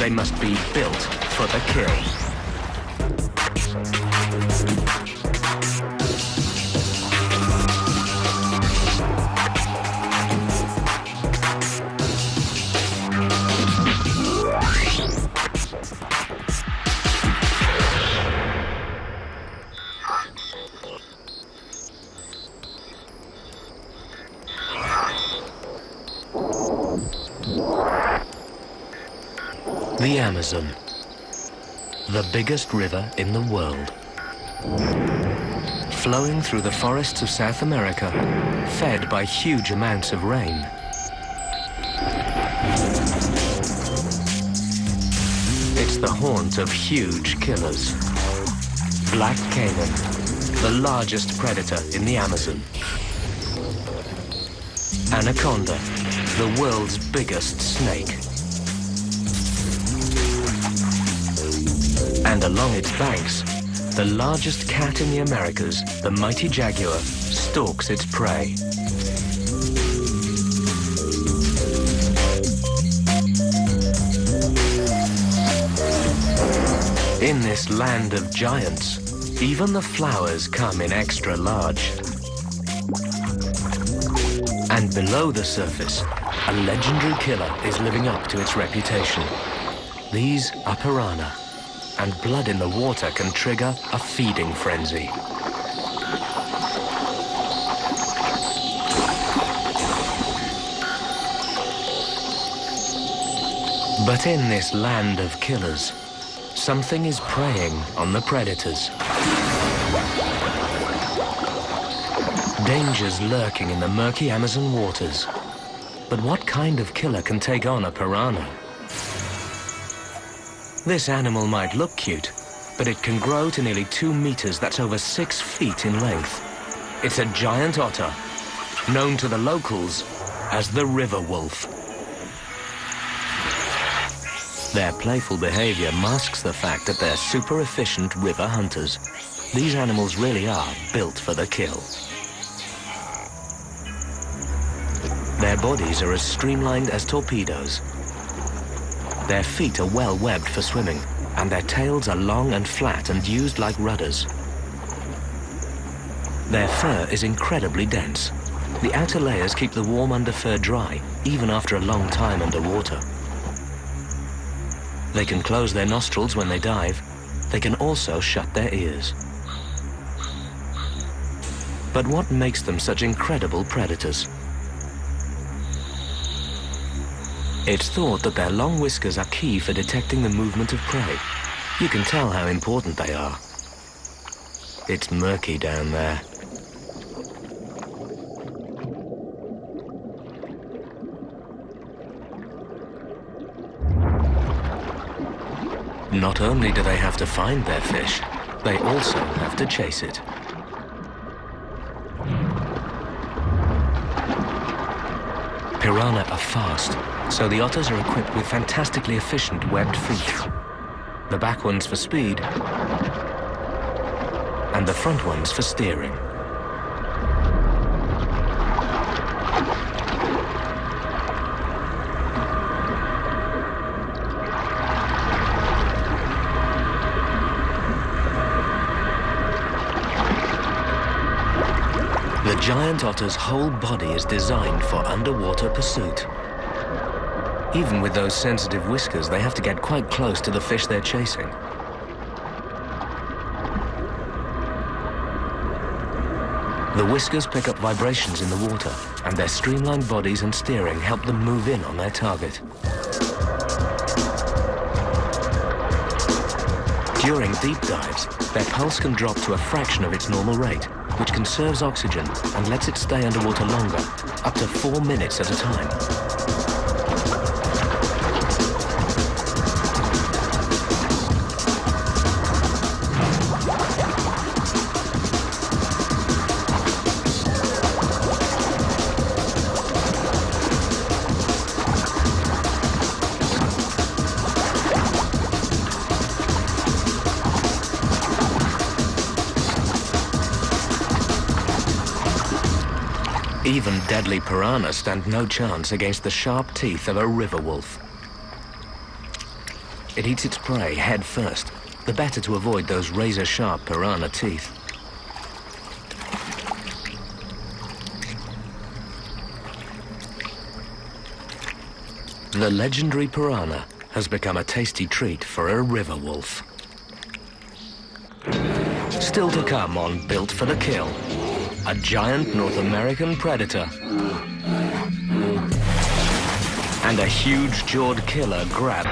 they must be built for the kill. The Amazon, the biggest river in the world. Flowing through the forests of South America, fed by huge amounts of rain. It's the haunt of huge killers. Black Canaan, the largest predator in the Amazon. Anaconda, the world's biggest snake. And along its banks, the largest cat in the Americas, the mighty jaguar, stalks its prey. In this land of giants, even the flowers come in extra large. And below the surface, a legendary killer is living up to its reputation. These are piranha. And blood in the water can trigger a feeding frenzy. But in this land of killers, something is preying on the predators. Dangers lurking in the murky Amazon waters. But what kind of killer can take on a piranha? This animal might look cute, but it can grow to nearly 2 meters, that's over 6 feet in length. It's a giant otter, known to the locals as the river wolf. Their playful behavior masks the fact that they're super efficient river hunters. These animals really are built for the kill. Their bodies are as streamlined as torpedoes. Their feet are well webbed for swimming, and their tails are long and flat and used like rudders. Their fur is incredibly dense. The outer layers keep the warm underfur dry, even after a long time underwater. They can close their nostrils when they dive. They can also shut their ears. But what makes them such incredible predators? It's thought that their long whiskers are key for detecting the movement of prey. You can tell how important they are. It's murky down there. Not only do they have to find their fish, they also have to chase it. Piranha are fast, so the otters are equipped with fantastically efficient webbed feet. The back ones for speed, and the front ones for steering. The giant otter's whole body is designed for underwater pursuit. Even with those sensitive whiskers, they have to get quite close to the fish they're chasing. The whiskers pick up vibrations in the water, and their streamlined bodies and steering help them move in on their target. During deep dives, their pulse can drop to a fraction of its normal rate, which conserves oxygen and lets it stay underwater longer, up to 4 minutes at a time. Even deadly piranhas stand no chance against the sharp teeth of a river wolf. It eats its prey head first, the better to avoid those razor-sharp piranha teeth. The legendary piranha has become a tasty treat for a river wolf. Still to come on Built for the Kill, a giant North American predator and a huge-jawed killer grab.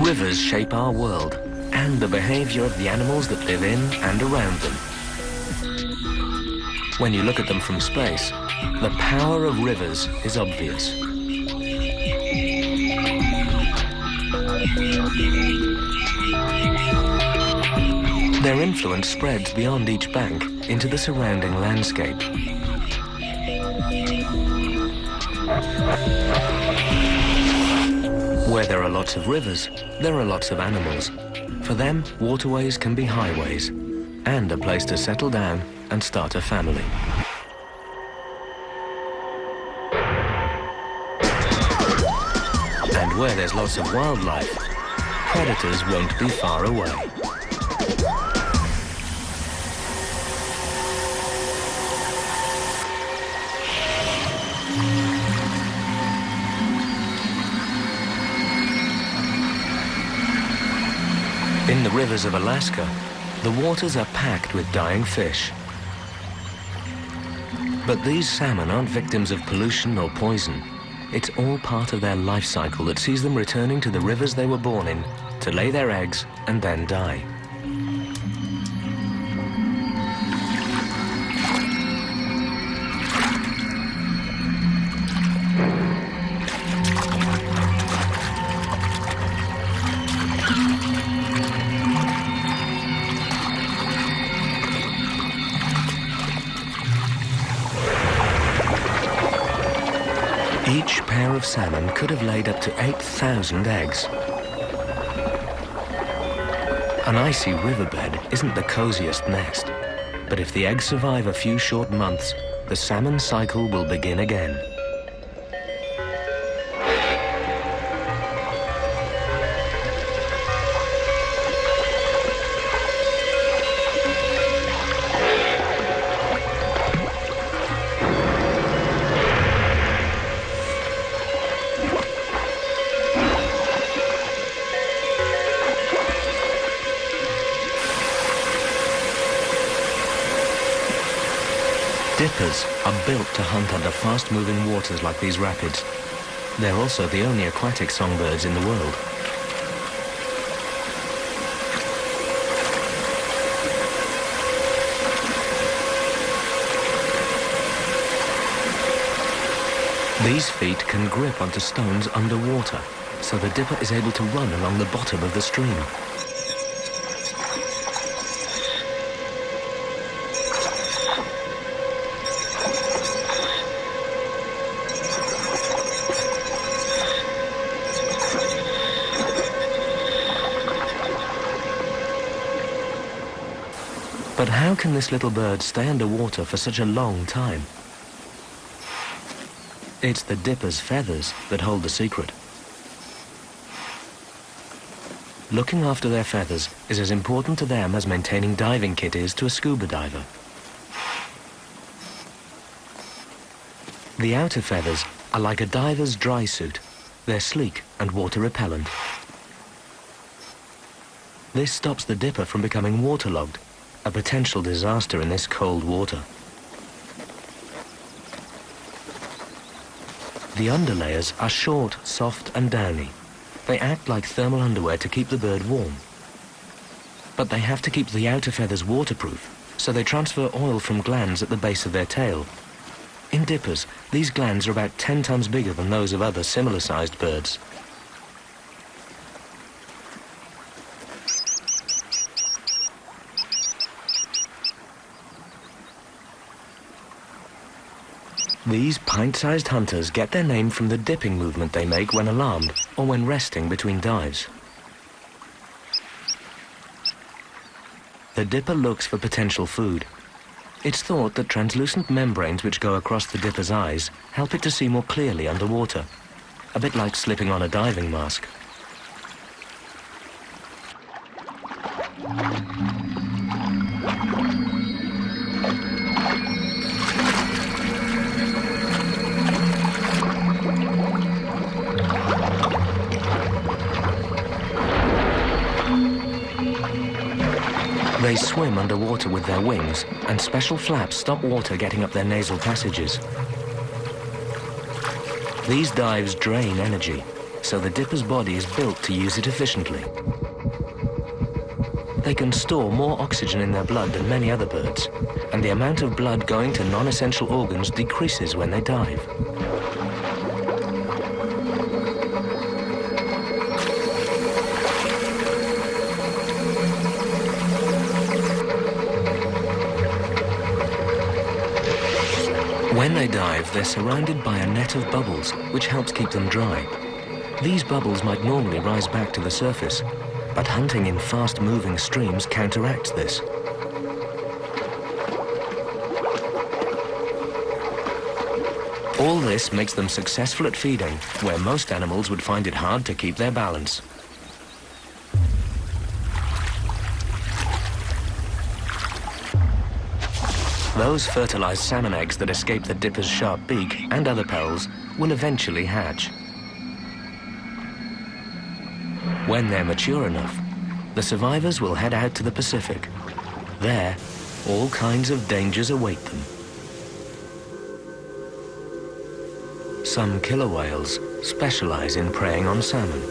Rivers shape our world and the behavior of the animals that live in and around them. When you look at them from space, the power of rivers is obvious. Their influence spreads beyond each bank into the surrounding landscape. Where there are lots of rivers, there are lots of animals. For them, waterways can be highways and a place to settle down and start a family. And where there's lots of wildlife, predators won't be far away. In the rivers of Alaska, the waters are packed with dying fish. But these salmon aren't victims of pollution or poison. It's all part of their life cycle that sees them returning to the rivers they were born in to lay their eggs and then die. Each pair of salmon could have laid up to 8,000 eggs. An icy riverbed isn't the coziest nest, but if the eggs survive a few short months, the salmon cycle will begin again. Dippers are built to hunt under fast-moving waters like these rapids. They're also the only aquatic songbirds in the world. These feet can grip onto stones underwater, so the dipper is able to run along the bottom of the stream. But how can this little bird stay underwater for such a long time? It's the dipper's feathers that hold the secret. Looking after their feathers is as important to them as maintaining diving kit is to a scuba diver. The outer feathers are like a diver's dry suit. They're sleek and water repellent. This stops the dipper from becoming waterlogged, a potential disaster in this cold water. The underlayers are short, soft and downy. They act like thermal underwear to keep the bird warm. But they have to keep the outer feathers waterproof, so they transfer oil from glands at the base of their tail. In dippers, these glands are about 10 times bigger than those of other similar-sized birds. These pint-sized hunters get their name from the dipping movement they make when alarmed or when resting between dives. The dipper looks for potential food. It's thought that translucent membranes which go across the dipper's eyes help it to see more clearly underwater, a bit like slipping on a diving mask. They swim underwater with their wings, and special flaps stop water getting up their nasal passages. These dives drain energy, so the dipper's body is built to use it efficiently. They can store more oxygen in their blood than many other birds, and the amount of blood going to non-essential organs decreases when they dive. When they dive, they're surrounded by a net of bubbles, which helps keep them dry. These bubbles might normally rise back to the surface, but hunting in fast-moving streams counteracts this. All this makes them successful at feeding, where most animals would find it hard to keep their balance. Those fertilized salmon eggs that escape the dipper's sharp beak and other perils will eventually hatch. When they're mature enough, the survivors will head out to the Pacific. There, all kinds of dangers await them. Some killer whales specialize in preying on salmon.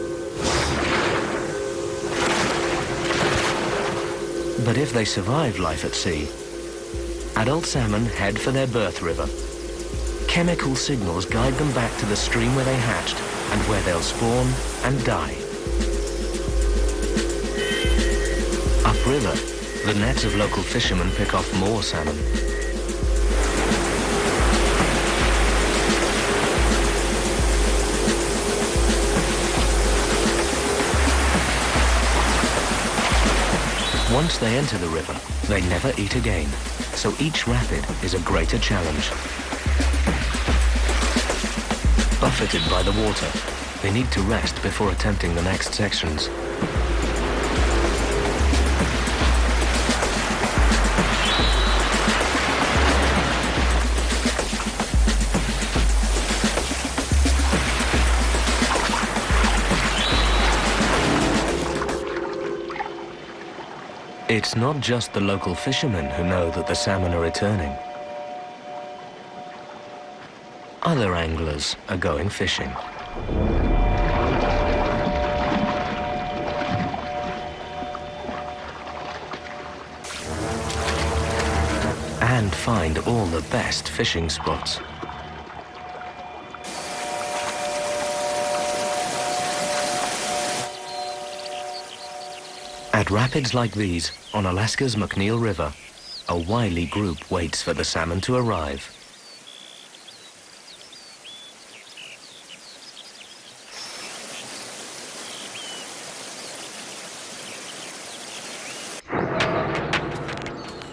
But if they survive life at sea, adult salmon head for their birth river. Chemical signals guide them back to the stream where they hatched and where they'll spawn and die. Upriver, the nets of local fishermen pick off more salmon. Once they enter the river, they never eat again, so each rapid is a greater challenge. Buffeted by the water, they need to rest before attempting the next sections. It's not just the local fishermen who know that the salmon are returning. Other anglers are going fishing. And find all the best fishing spots. At rapids like these, on Alaska's McNeil River, a wily group waits for the salmon to arrive.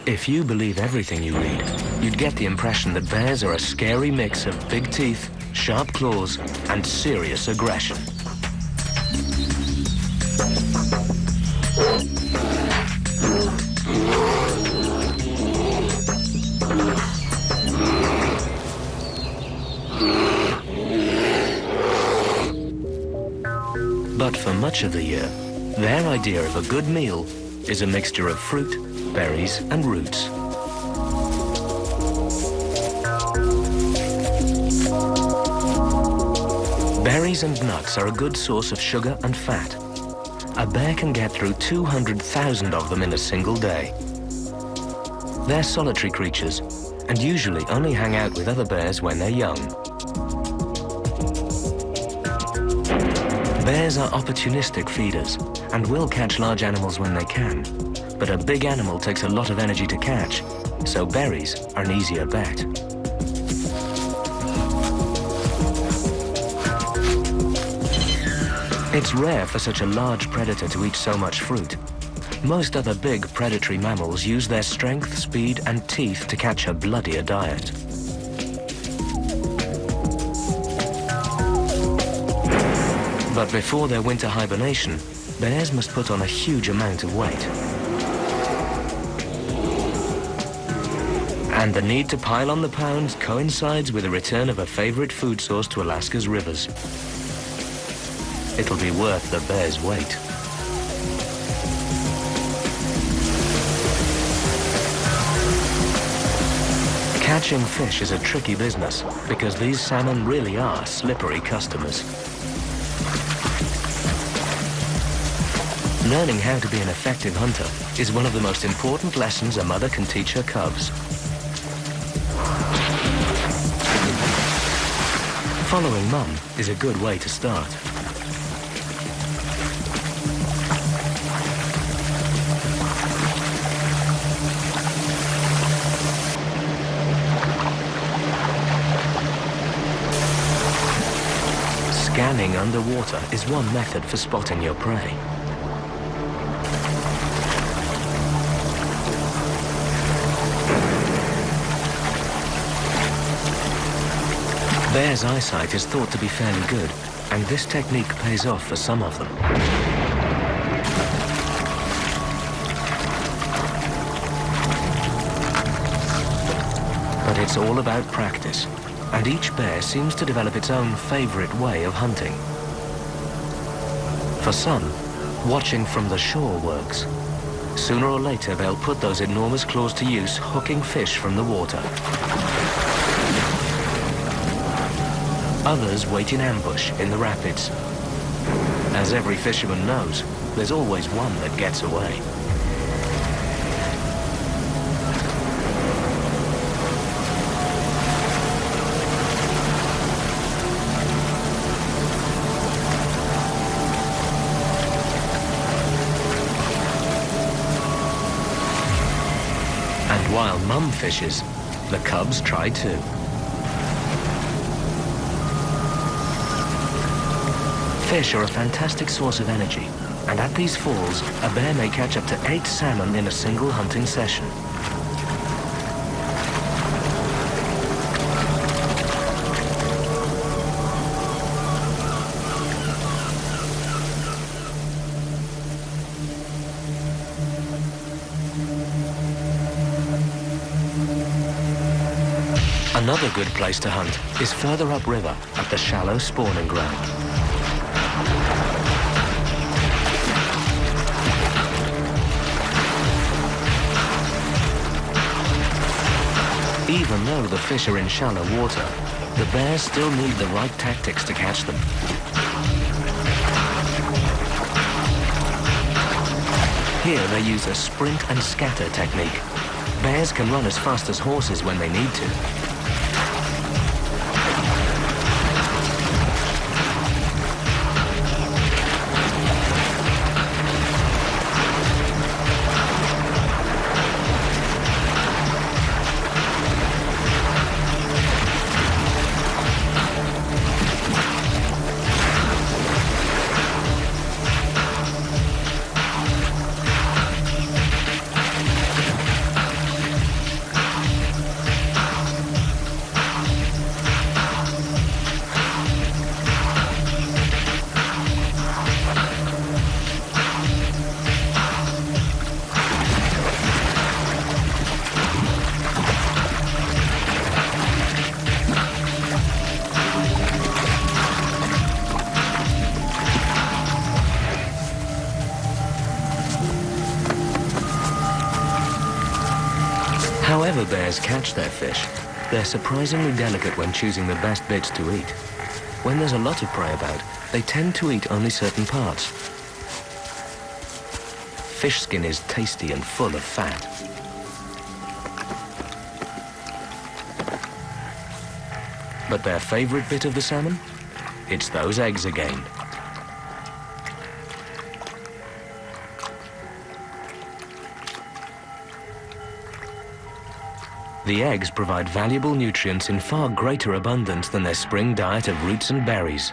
If you believe everything you read, you'd get the impression that bears are a scary mix of big teeth, sharp claws, and serious aggression. But for much of the year, their idea of a good meal is a mixture of fruit, berries, and roots. Berries and nuts are a good source of sugar and fat. A bear can get through 200,000 of them in a single day. They're solitary creatures and usually only hang out with other bears when they're young. Bears are opportunistic feeders and will catch large animals when they can, but a big animal takes a lot of energy to catch, so berries are an easier bet. It's rare for such a large predator to eat so much fruit. Most other big predatory mammals use their strength, speed, and teeth to catch a bloodier diet. But before their winter hibernation, bears must put on a huge amount of weight. And the need to pile on the pounds coincides with the return of a favorite food source to Alaska's rivers. It'll be worth the bear's weight. Catching fish is a tricky business because these salmon really are slippery customers. Learning how to be an effective hunter is one of the most important lessons a mother can teach her cubs. Following Mum is a good way to start. Scanning underwater is one method for spotting your prey. Bears' eyesight is thought to be fairly good, and this technique pays off for some of them. But it's all about practice, and each bear seems to develop its own favorite way of hunting. For some, watching from the shore works. Sooner or later, they'll put those enormous claws to use, hooking fish from the water. Others wait in ambush in the rapids. As every fisherman knows, there's always one that gets away. And while Mum fishes, the cubs try too. Fish are a fantastic source of energy, and at these falls, a bear may catch up to 8 salmon in a single hunting session. Another good place to hunt is further upriver at the shallow spawning ground. Even though the fish are in shallow water, the bears still need the right tactics to catch them. Here they use a sprint and scatter technique. Bears can run as fast as horses when they need to. However bears catch their fish, they're surprisingly delicate when choosing the best bits to eat. When there's a lot of prey about, they tend to eat only certain parts. Fish skin is tasty and full of fat. But their favorite bit of the salmon? It's those eggs again. The eggs provide valuable nutrients in far greater abundance than their spring diet of roots and berries.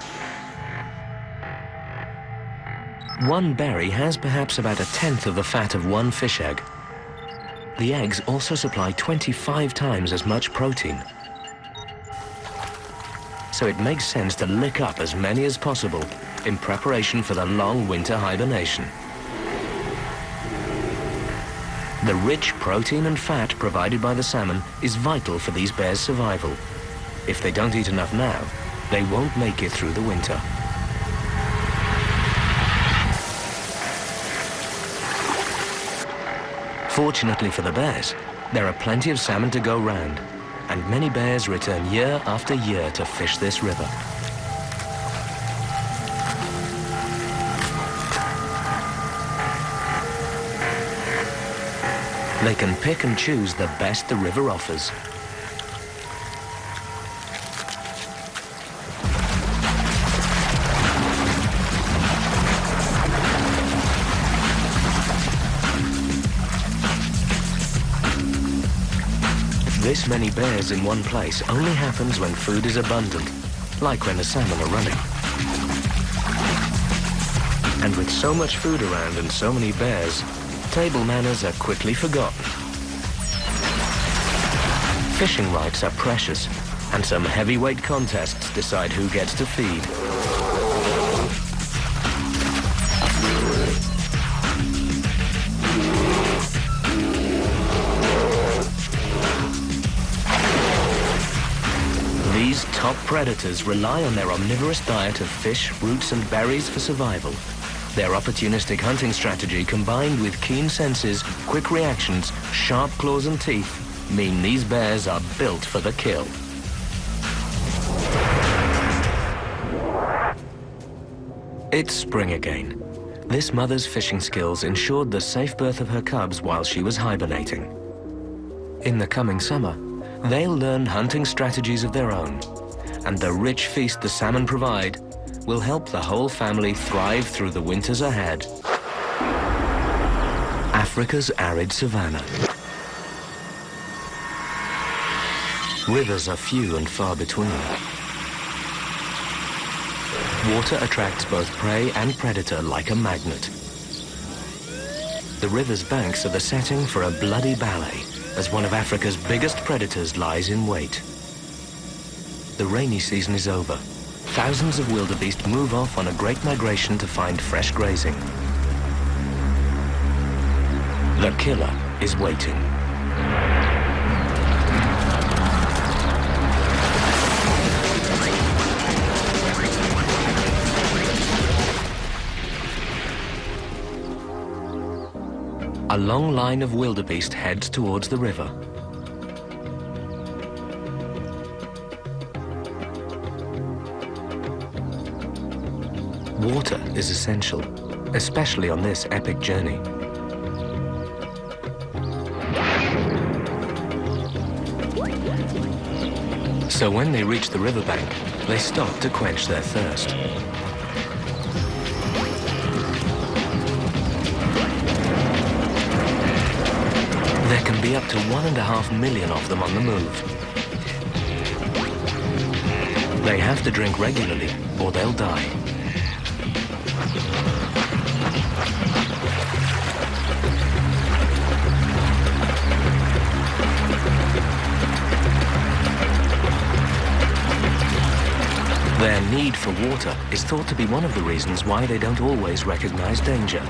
One berry has perhaps about a tenth of the fat of one fish egg. The eggs also supply 25 times as much protein. So it makes sense to lick up as many as possible in preparation for the long winter hibernation. The rich protein and fat provided by the salmon is vital for these bears' survival. If they don't eat enough now, they won't make it through the winter. Fortunately for the bears, there are plenty of salmon to go round, and many bears return year after year to fish this river. They can pick and choose the best the river offers. This many bears in one place only happens when food is abundant, like when the salmon are running. And with so much food around and so many bears, table manners are quickly forgotten. Fishing rights are precious, and some heavyweight contests decide who gets to feed. These top predators rely on their omnivorous diet of fish, roots and berries for survival. Their opportunistic hunting strategy combined with keen senses, quick reactions, sharp claws and teeth mean these bears are built for the kill. It's spring again. This mother's fishing skills ensured the safe birth of her cubs while she was hibernating. In the coming summer, they'll learn hunting strategies of their own, and the rich feast the salmon provide will help the whole family thrive through the winters ahead. Africa's arid savanna. Rivers are few and far between. Water attracts both prey and predator like a magnet. The river's banks are the setting for a bloody ballet as one of Africa's biggest predators lies in wait. The rainy season is over. Thousands of wildebeest move off on a great migration to find fresh grazing. The killer is waiting. A long line of wildebeest heads towards the river. Water is essential, especially on this epic journey. So when they reach the riverbank, they stop to quench their thirst. There can be up to 1.5 million of them on the move. They have to drink regularly or they'll die. Their need for water is thought to be one of the reasons why they don't always recognize danger.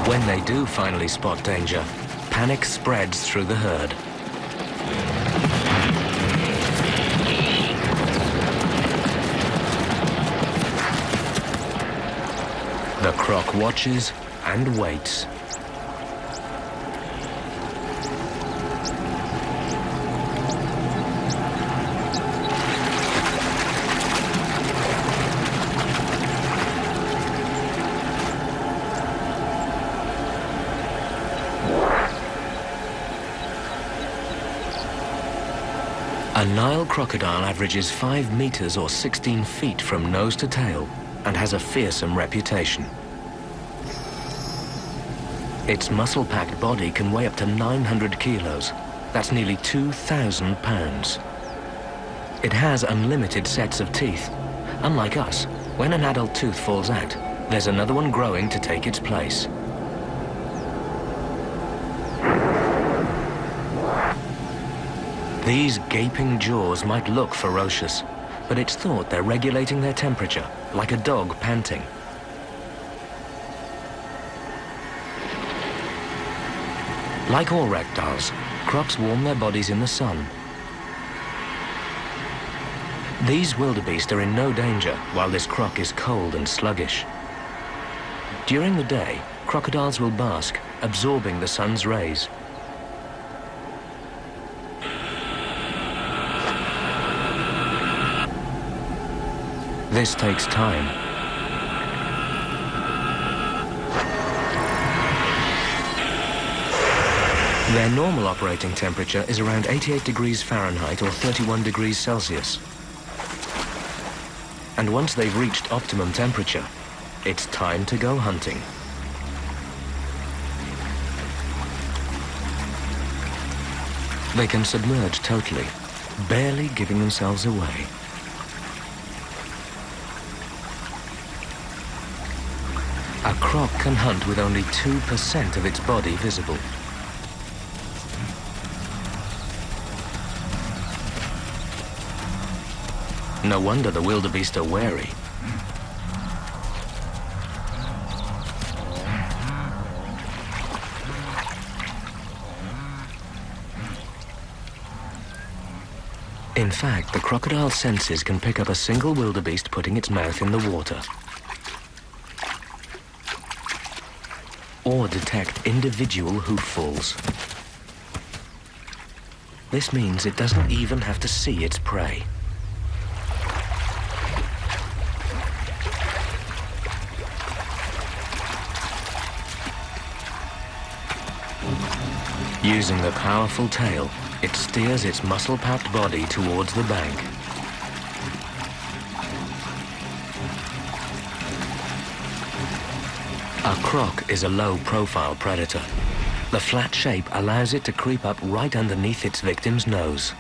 When they do finally spot danger, panic spreads through the herd. The croc watches and waits. A Nile crocodile averages 5 meters or 16 feet from nose to tail and has a fearsome reputation. Its muscle-packed body can weigh up to 900 kilos. That's nearly 2,000 pounds. It has unlimited sets of teeth. Unlike us, when an adult tooth falls out, there's another one growing to take its place. These gaping jaws might look ferocious, but it's thought they're regulating their temperature, like a dog panting. Like all reptiles, crocs warm their bodies in the sun. These wildebeest are in no danger while this croc is cold and sluggish. During the day, crocodiles will bask, absorbing the sun's rays. This takes time. Their normal operating temperature is around 88 degrees Fahrenheit or 31 degrees Celsius. And once they've reached optimum temperature, it's time to go hunting. They can submerge totally, barely giving themselves away. A croc can hunt with only 2% of its body visible. No wonder the wildebeest are wary. In fact, the crocodile's senses can pick up a single wildebeest putting its mouth in the water, or detect individual hoofballs. This means it doesn't even have to see its prey. Using the powerful tail, it steers its muscle-packed body towards the bank. A croc is a low-profile predator. The flat shape allows it to creep up right underneath its victim's nose.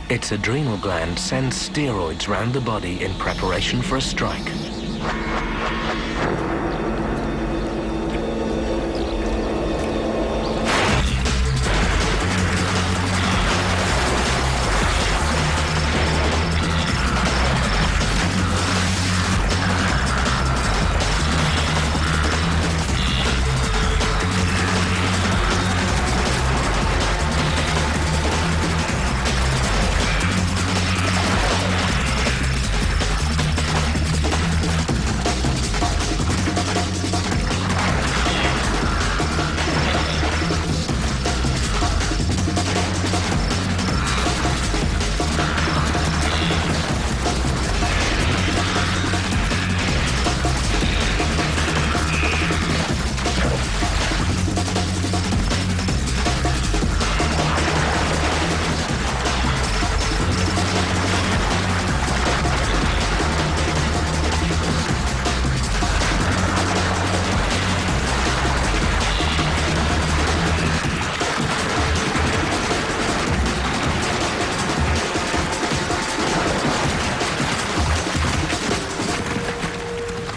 Its adrenal gland sends steroids round the body in preparation for a strike.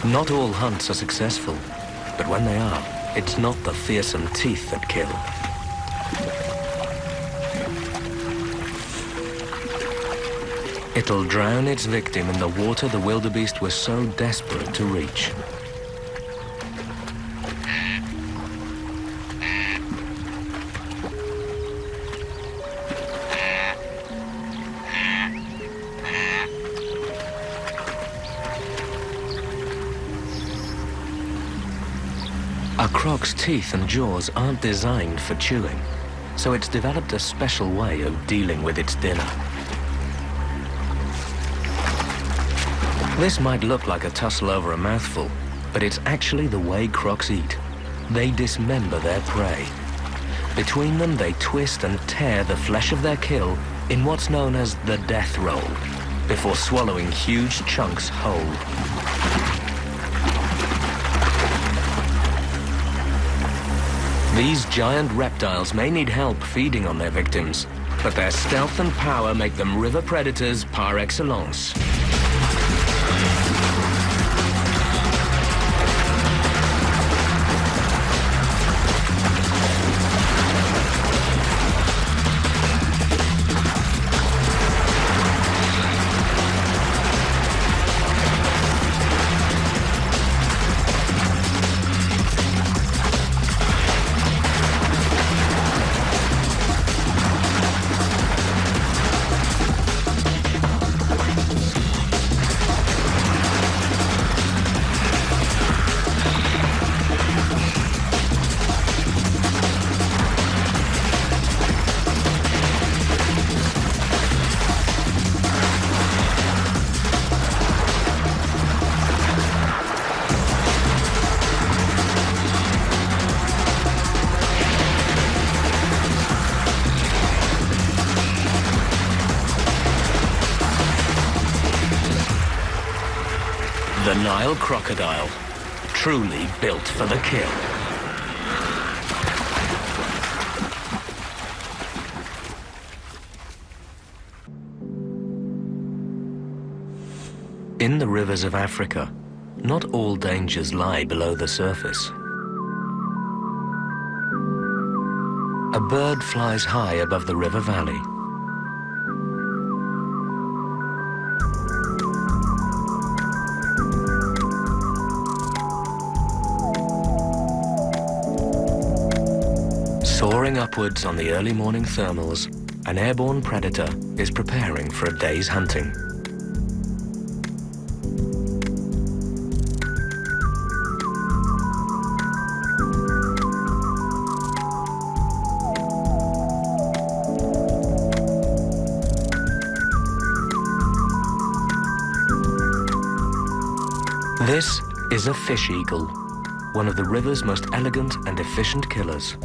Not all hunts are successful, but when they are, it's not the fearsome teeth that kill. It'll drown its victim in the water the wildebeest was so desperate to reach. A croc's teeth and jaws aren't designed for chewing, so it's developed a special way of dealing with its dinner. This might look like a tussle over a mouthful, but it's actually the way crocs eat. They dismember their prey. Between them, they twist and tear the flesh of their kill in what's known as the death roll, before swallowing huge chunks whole. These giant reptiles may need help feeding on their victims, but their stealth and power make them river predators par excellence. The Nile crocodile, truly built for the kill. In the rivers of Africa, not all dangers lie below the surface. A bird flies high above the river valley. Soaring upwards on the early morning thermals, an airborne predator is preparing for a day's hunting. This is a fish eagle, one of the river's most elegant and efficient killers.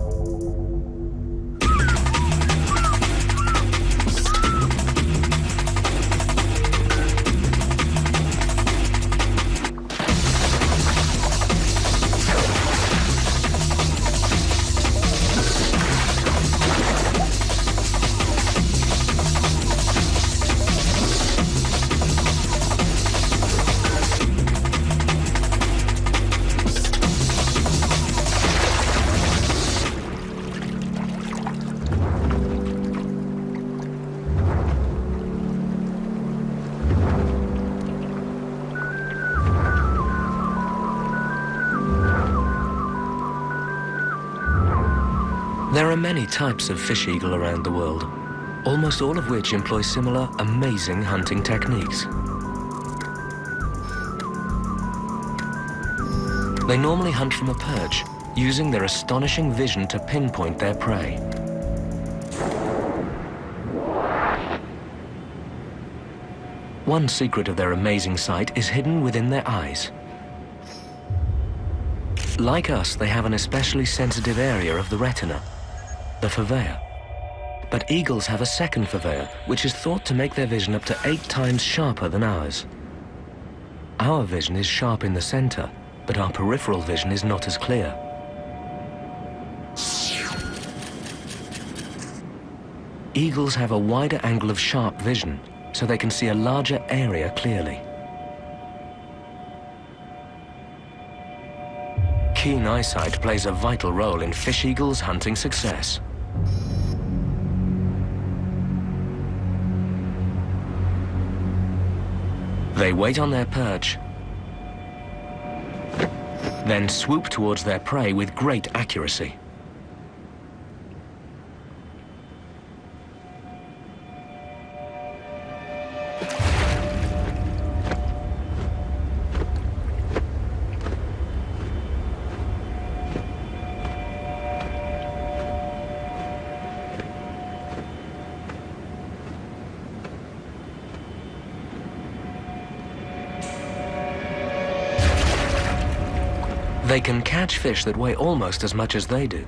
There are many types of fish eagle around the world, almost all of which employ similar amazing hunting techniques. They normally hunt from a perch, using their astonishing vision to pinpoint their prey. One secret of their amazing sight is hidden within their eyes. Like us, they have an especially sensitive area of the retina, the fovea. But eagles have a second fovea, which is thought to make their vision up to 8 times sharper than ours. Our vision is sharp in the center, but our peripheral vision is not as clear. Eagles have a wider angle of sharp vision, so they can see a larger area clearly. Keen eyesight plays a vital role in fish eagles' hunting success. They wait on their perch, then swoop towards their prey with great accuracy. They can catch fish that weigh almost as much as they do.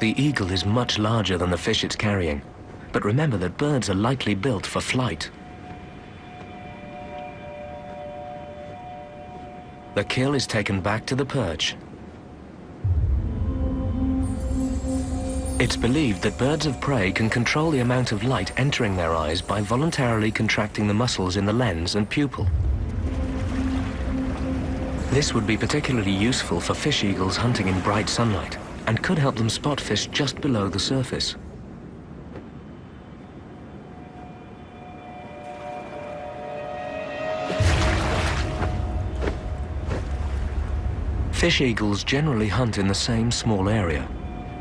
The eagle is much larger than the fish it's carrying, but remember that birds are likely built for flight. The kill is taken back to the perch. It's believed that birds of prey can control the amount of light entering their eyes by voluntarily contracting the muscles in the lens and pupil. This would be particularly useful for fish eagles hunting in bright sunlight and could help them spot fish just below the surface. Fish eagles generally hunt in the same small area.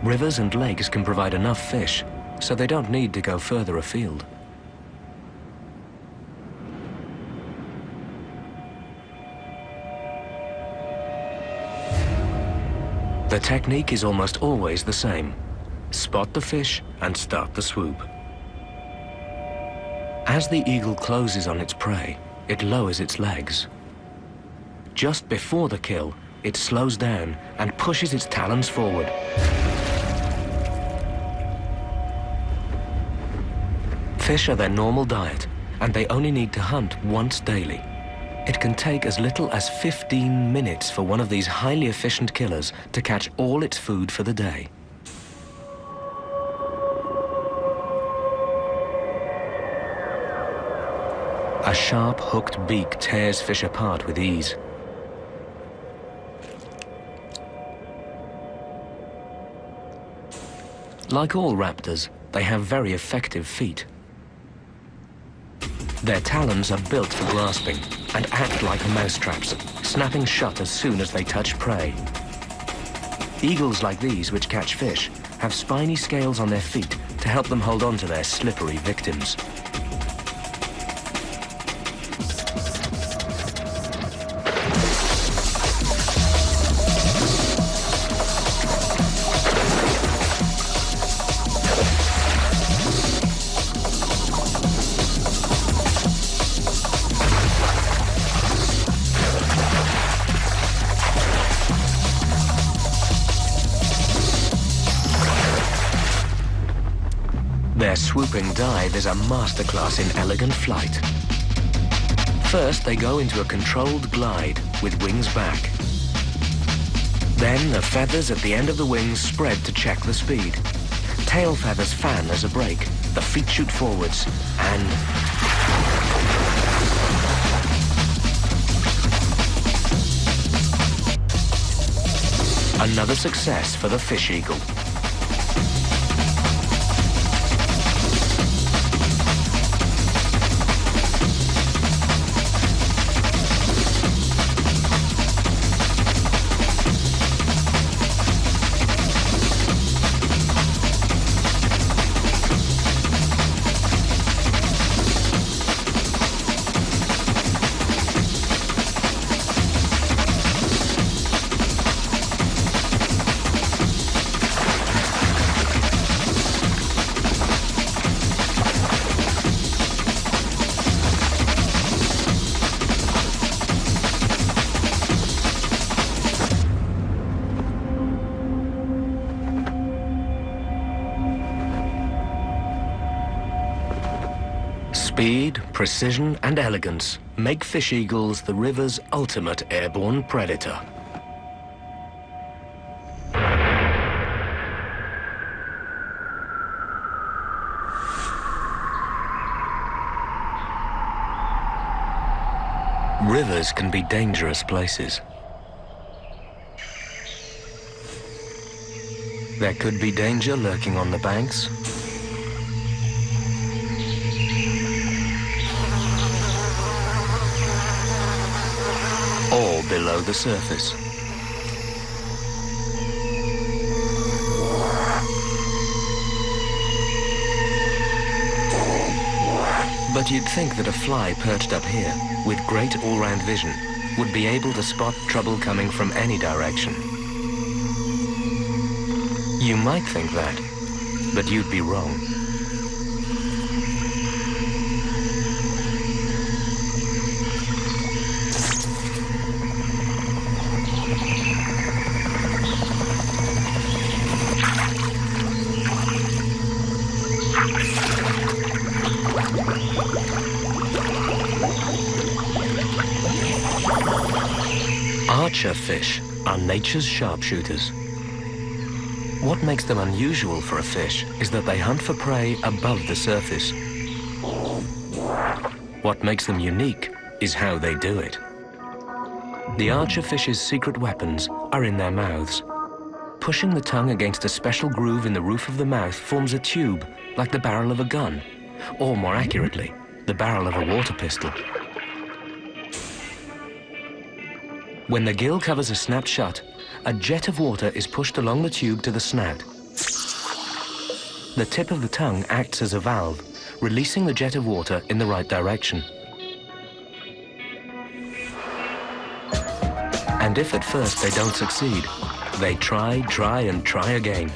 Rivers and lakes can provide enough fish, so they don't need to go further afield. The technique is almost always the same. Spot the fish and start the swoop. As the eagle closes on its prey, it lowers its legs. Just before the kill, it slows down and pushes its talons forward. Fish are their normal diet, and they only need to hunt once daily. It can take as little as 15 minutes for one of these highly efficient killers to catch all its food for the day. A sharp, hooked beak tears fish apart with ease. Like all raptors, they have very effective feet. Their talons are built for grasping and act like mousetraps, snapping shut as soon as they touch prey. Eagles like these, which catch fish, have spiny scales on their feet to help them hold on to their slippery victims. Their swooping dive is a masterclass in elegant flight. First, they go into a controlled glide with wings back. Then, the feathers at the end of the wings spread to check the speed. Tail feathers fan as a brake, the feet shoot forwards, and... another success for the fish eagle. Speed, precision, and elegance make fish eagles the river's ultimate airborne predator. Rivers can be dangerous places. There could be danger lurking on the banks, or below the surface. But you'd think that a fly perched up here, with great all-round vision, would be able to spot trouble coming from any direction. You might think that, but you'd be wrong. archer fish are nature's sharpshooters. What makes them unusual for a fish is that they hunt for prey above the surface. What makes them unique is how they do it. The archer fish's secret weapons are in their mouths. Pushing the tongue against a special groove in the roof of the mouth forms a tube, like the barrel of a gun, or more accurately, the barrel of a water pistol. When the gill covers are snapped shut, a jet of water is pushed along the tube to the snout. The tip of the tongue acts as a valve, releasing the jet of water in the right direction. And if at first they don't succeed, they try and try again.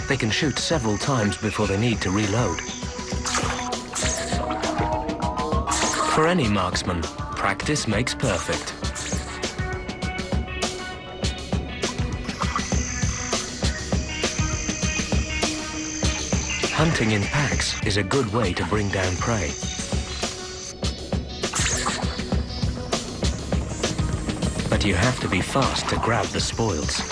They can shoot several times before they need to reload. For any marksman, practice makes perfect. Hunting in packs is a good way to bring down prey. But you have to be fast to grab the spoils.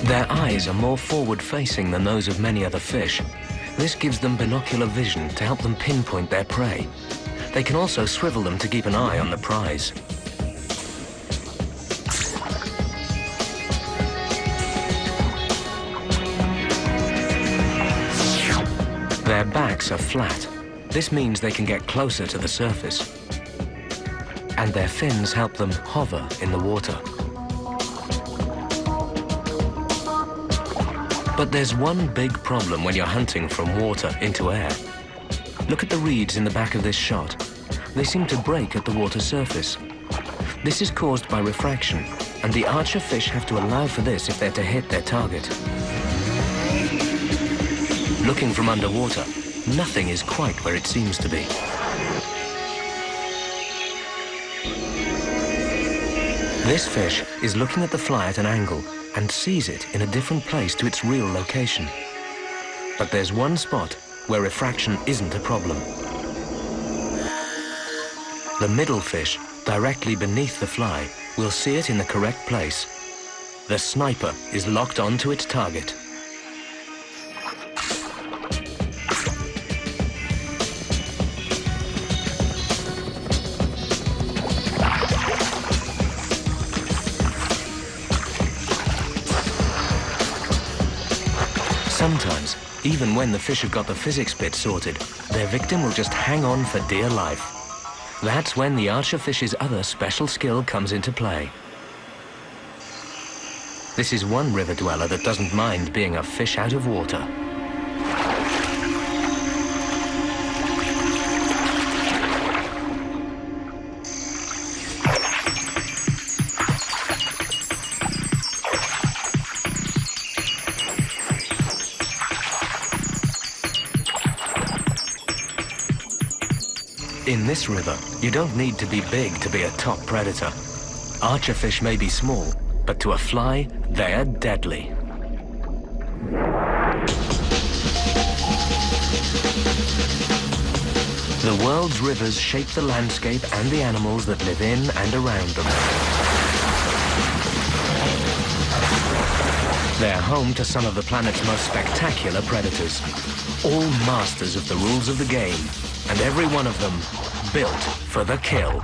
Their eyes are more forward-facing than those of many other fish. This gives them binocular vision to help them pinpoint their prey. They can also swivel them to keep an eye on the prize. Their backs are flat. This means they can get closer to the surface. And their fins help them hover in the water. But there's one big problem when you're hunting from water into air. Look at the reeds in the back of this shot. They seem to break at the water surface. This is caused by refraction, and the archer fish have to allow for this if they're to hit their target. Looking from underwater, nothing is quite where it seems to be. This fish is looking at the fly at an angle and sees it in a different place to its real location. But there's one spot where refraction isn't a problem. The middle fish, directly beneath the fly, will see it in the correct place. The sniper is locked onto its target. Sometimes, even when the fish have got the physics bit sorted, their victim will just hang on for dear life. That's when the archer fish's other special skill comes into play. This is one river dweller that doesn't mind being a fish out of water. In this river, you don't need to be big to be a top predator. Archer fish may be small, but to a fly, they're deadly. The world's rivers shape the landscape and the animals that live in and around them. They're home to some of the planet's most spectacular predators, all masters of the rules of the game, and every one of them built for the kill.